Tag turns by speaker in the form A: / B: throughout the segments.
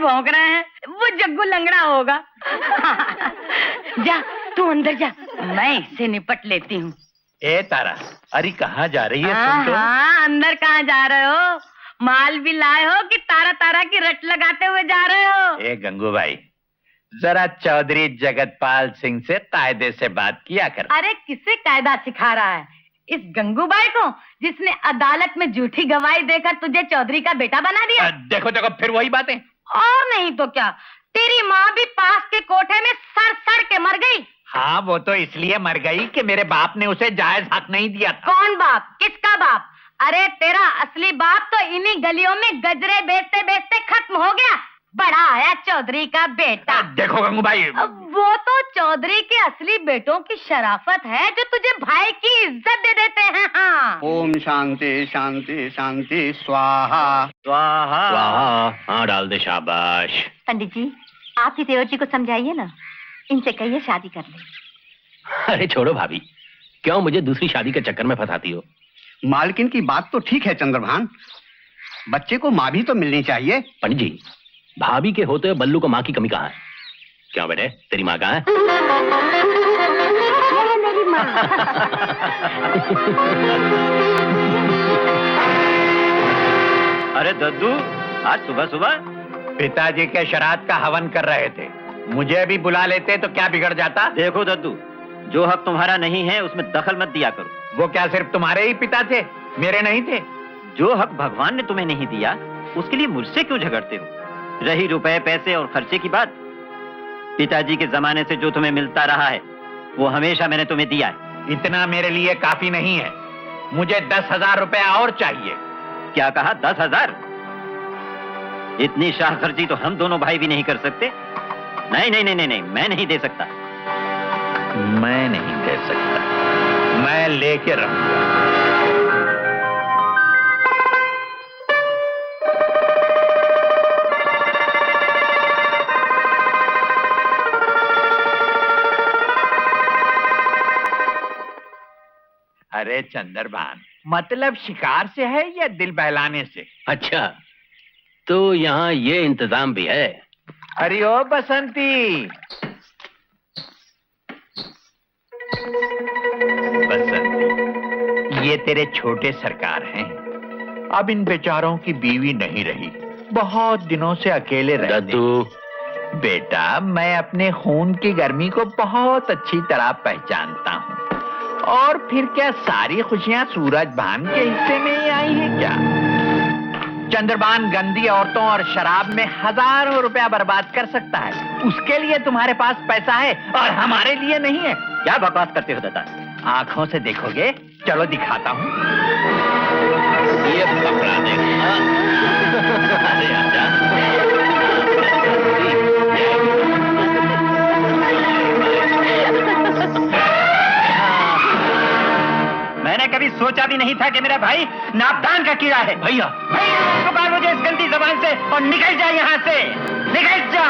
A: भौंक रहे हैं, वो जग्गू लंगड़ा होगा। जा तू अंदर जा, मैं इससे निपट लेती हूँ।
B: ए तारा, अरे कहाँ जा रही है तुम तो?
A: हाँ, अंदर कहाँ जा रहे हो? माल भी लाए हो कि तारा तारा की रट लगाते हुए जा रहे हो?
B: ए गंगू भाई, जरा चौधरी जगतपाल सिंह से कायदे से बात किया कर।
A: अरे किसे कायदा सिखा रहा है? इस गंगूबाई को, जिसने अदालत में झूठी गवाही देकर तुझे चौधरी का बेटा बना दिया।
B: देखो देखो, फिर वही बातें।
A: और नहीं तो क्या, तेरी माँ भी पास के कोठे में सड़ सड़ के मर गई।
B: हाँ, वो तो इसलिए मर गई कि मेरे बाप ने उसे जायज हक नहीं दिया था।
A: कौन बाप? किसका बाप? अरे तेरा असली बाप तो इन्हीं गलियों में गजरे बेचते बेचते खत्म हो गया। बड़ा आया चौधरी का बेटा।
B: देखो गंगू भाई,
A: वो तो चौधरी के असली बेटों की शराफत है जो तुझे भाई की इज्जत दे देते हैं। हाँ।
C: ओम शांति शांति शांति स्वाहा
B: स्वाहा
D: स्वाहा। हाँ डाल दे, शाबाश।
A: पंडित जी, आप ही देवर जी को समझाइए ना, इनसे कहिए शादी कर ले।
D: अरे छोड़ो भाभी, क्यों मुझे दूसरी शादी के चक्कर में फंसाती हो?
C: मालकिन की बात तो ठीक है चंद्रभान, बच्चे को माँ भी तो मिलनी चाहिए।
D: पंडित जी, भाभी के होते हुए बल्लू को माँ की कमी कहाँ है? क्यों बेटे, तेरी माँ कहाँ है?
A: मेरी माँ।
E: अरे दद्दू, आज सुबह सुबह
B: पिताजी के श्राद्ध का हवन कर रहे थे, मुझे भी बुला लेते तो क्या बिगड़ जाता?
E: देखो दद्दू, जो हक तुम्हारा नहीं है उसमें दखल मत दिया करो।
B: वो क्या सिर्फ तुम्हारे ही पिता थे, मेरे नहीं थे?
E: जो हक भगवान ने तुम्हें नहीं दिया उसके लिए मुझसे क्यों झगड़ते हो? रही रुपए पैसे और खर्चे की बात, पिताजी के जमाने से जो तुम्हें मिलता रहा है वो हमेशा मैंने तुम्हें दिया है।
B: इतना मेरे लिए काफी नहीं है, मुझे 10,000 रुपया और चाहिए।
E: क्या कहा? 10,000? इतनी शाह खर्ची तो हम दोनों भाई भी नहीं कर सकते। नहीं नहीं नहीं नहीं, नहीं मैं नहीं दे सकता।
B: मैं नहीं दे सकता, मैं लेके रहूंगा। अरे चंद्रभान, मतलब शिकार से है या दिल बहलाने से?
D: अच्छा, तो यहाँ ये इंतजाम भी है।
B: अरे ओ बसंती, बसंती, ये तेरे छोटे सरकार हैं। अब इन बेचारों की बीवी नहीं रही, बहुत दिनों से अकेले रहते। बेटा, मैं अपने खून की गर्मी को बहुत अच्छी तरह पहचानता हूँ। और फिर क्या सारी खुशियां सूरज भान के हिस्से में ही आई है क्या? चंद्रभान गंदी औरतों और शराब में हजारों रुपया बर्बाद कर सकता है, उसके लिए तुम्हारे पास पैसा है और हमारे लिए नहीं है।
E: क्या बकवास करते हो दादा?
B: आंखों से देखोगे? चलो दिखाता हूँ।
D: ये पकड़ा देगा। अरे आजा।
E: मैंने कभी सोचा भी नहीं था कि मेरा भाई नापदान का कीड़ा है।
D: भैया,
E: पुकार मुझे इस गंदी जबान से और निकल जा यहाँ से, निकल जा।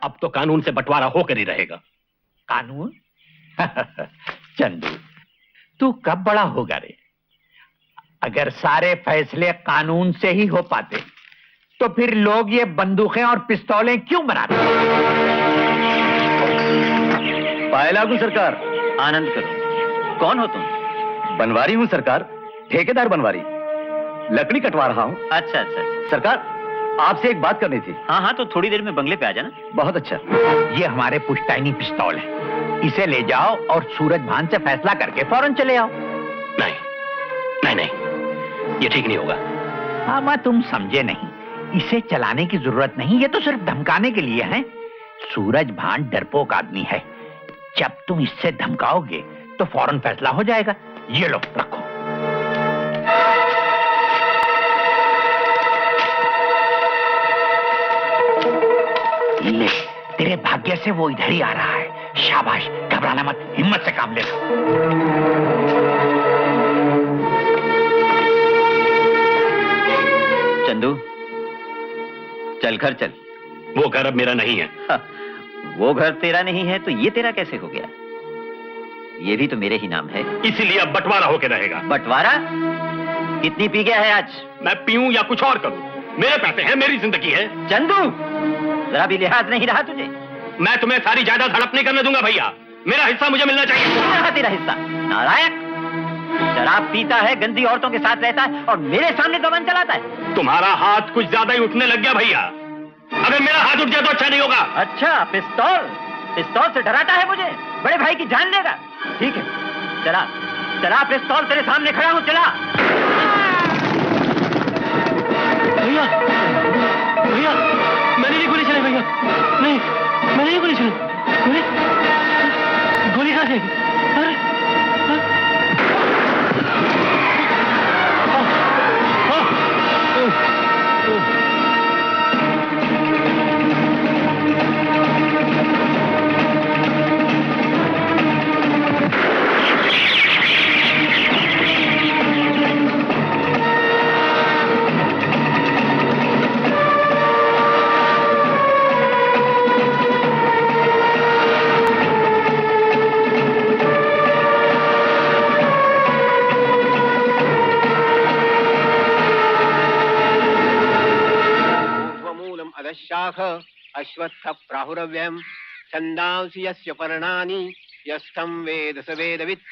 D: अब तो कानून से बंटवारा होकर ही रहेगा।
B: कानून? चंदू, तू कब बड़ा होगा रे? अगर सारे फैसले कानून से ही हो पाते तो फिर लोग ये बंदूकें और पिस्तौलें क्यों बनाते?
C: पाए लागू सरकार।
E: आनंद करो। कौन हो तुम?
C: बनवारी हूँ सरकार, ठेकेदार बनवारी, लकड़ी कटवा रहा हूँ।
E: अच्छा अच्छा अच्छा।
C: सरकार, आपसे एक बात करनी थी।
E: हाँ हाँ, तो थोड़ी देर में बंगले पे आ जाना।
C: बहुत अच्छा।
B: ये हमारे पुश्तैनी पिस्तौल है, इसे ले जाओ और सूरज भान से फैसला करके फौरन चले आओ।
D: नहीं नहीं नहीं, ये ठीक नहीं होगा।
B: हाँ, मैं तुम समझे नहीं, इसे चलाने की जरूरत नहीं, ये तो सिर्फ धमकाने के लिए है। सूरज भान डरपोक आदमी है, जब तुम इससे धमकाओगे तो फौरन फैसला हो जाएगा। ये लो, रखो। ले, तेरे भाग्य से वो इधर ही आ रहा है। शाबाश, घबराना मत, हिम्मत से काम लेना।
E: चंदू, चल घर चल।
D: वो घर अब मेरा नहीं है।
E: वो घर तेरा नहीं है तो ये तेरा कैसे हो गया? ये भी तो मेरे ही नाम है।
D: इसीलिए अब बंटवारा होकर रहेगा।
E: बंटवारा? कितनी पी गया है आज?
D: मैं पीऊं या कुछ और करूं, मेरे पैसे हैं, मेरी जिंदगी है।
E: चंदू, जरा भी लिहाज नहीं रहा तुझे?
D: मैं तुम्हें सारी जायदाद हड़प नहीं करने दूंगा भैया। मेरा हिस्सा मुझे मिलना चाहिए।
E: कहाँ रहा तेरा हिस्सा? नालायक, शराब पीता है, गंदी औरतों के साथ रहता है और मेरे सामने दमन चलाता है।
D: तुम्हारा हाथ कुछ ज्यादा ही उठने लग गया भैया। अगर मेरा हाथ उठ गया तो अच्छा नहीं होगा।
E: अच्छा, पिस्तौल पिस्तौल से डराता है मुझे? बड़े भाई की जान लेगा? ठीक है, चला चला, पिस्तौल तेरे सामने खड़ा हूं, चला।
D: भैया भैया, मैंने नहीं गोली चलाई भैया। नहीं, मैंने नहीं गोली चलाई। गोली गोली कहाँ से? अरे
F: शाख अश्वत्थ प्राहुरव्यम छंदांसि यस्य पर्णानि यस्थं वेद स वेदवित्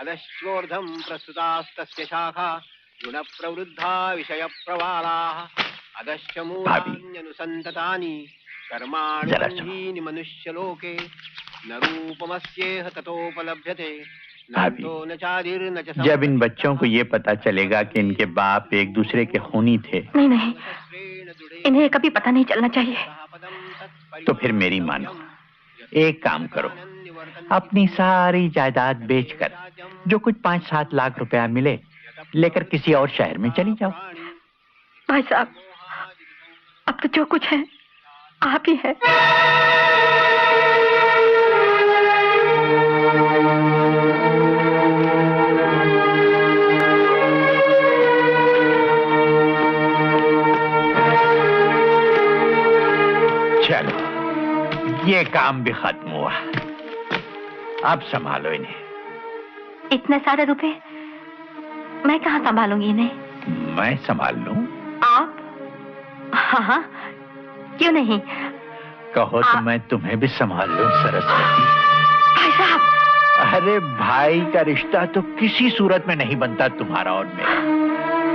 F: अदश्चोर्धं प्रस्तुतास्तस्य शाखा गुण प्रवृद्धा विषय प्रवालाः अदश्च मूलान्यनुसन्ततानि कर्माणि बन्धीनि मनुष्यलोके न रूपमस्येह ततोपलभ्यते न चादिर्न च।
B: जब इन बच्चों को ये पता चलेगा कि इनके बाप एक दूसरे के खूनी थे,
A: नहीं नहीं, इन्हें कभी पता नहीं चलना चाहिए।
B: तो फिर मेरी मानो, एक काम करो, अपनी सारी जायदाद बेचकर जो कुछ 5-7 लाख रुपया मिले लेकर किसी और शहर में चली जाओ।
A: भाई साहब, अब तो जो कुछ है आप ही है।
B: चलो, ये काम भी खत्म हुआ। अब संभालो इन्हें।
A: इतने सारे रुपए मैं कहाँ संभालूंगी इन्हें?
B: मैं संभाल लूं?
A: आप? हाँ, क्यों नहीं?
B: कहो तो मैं तुम्हें भी संभाल लूं सरस्वती।
A: भाई साहब,
B: अरे भाई का रिश्ता तो किसी सूरत में नहीं बनता तुम्हारा और मेरा।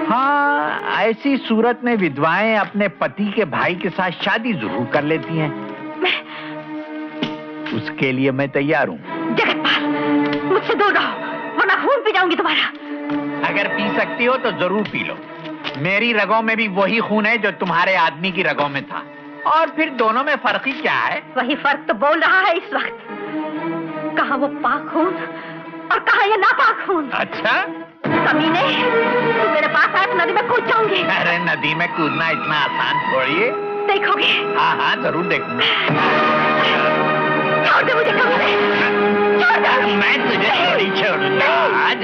B: हाँ, ऐसी सूरत में विधवाएं अपने पति के भाई के साथ शादी जरूर कर लेती हैं। उसके लिए मैं तैयार हूँ।
A: जगतपाल, मुझसे दूर रहो वरना खून पी जाऊंगी तुम्हारा।
B: अगर पी सकती हो तो जरूर पी लो। मेरी रगों में भी वही खून है जो तुम्हारे आदमी की रगों में था, और फिर दोनों में फर्क ही क्या है?
A: वही फर्क तो बोल रहा है इस वक्त। कहाँ वो पाक खून और कहाँ ये नापाक खून।
B: अच्छा,
A: कमीने, तू मेरे पास आए तो नदी में कूद जाऊंगी।
B: अरे नदी में कूदना इतना आसान थोड़ी है।
A: देखोगे?
B: हाँ हाँ, जरूर देखूंगा।
A: छोड़ दे मुझे कमीने, छोड़ दे।
B: मैं तुझे थोड़ी छोड़ूंगा आज।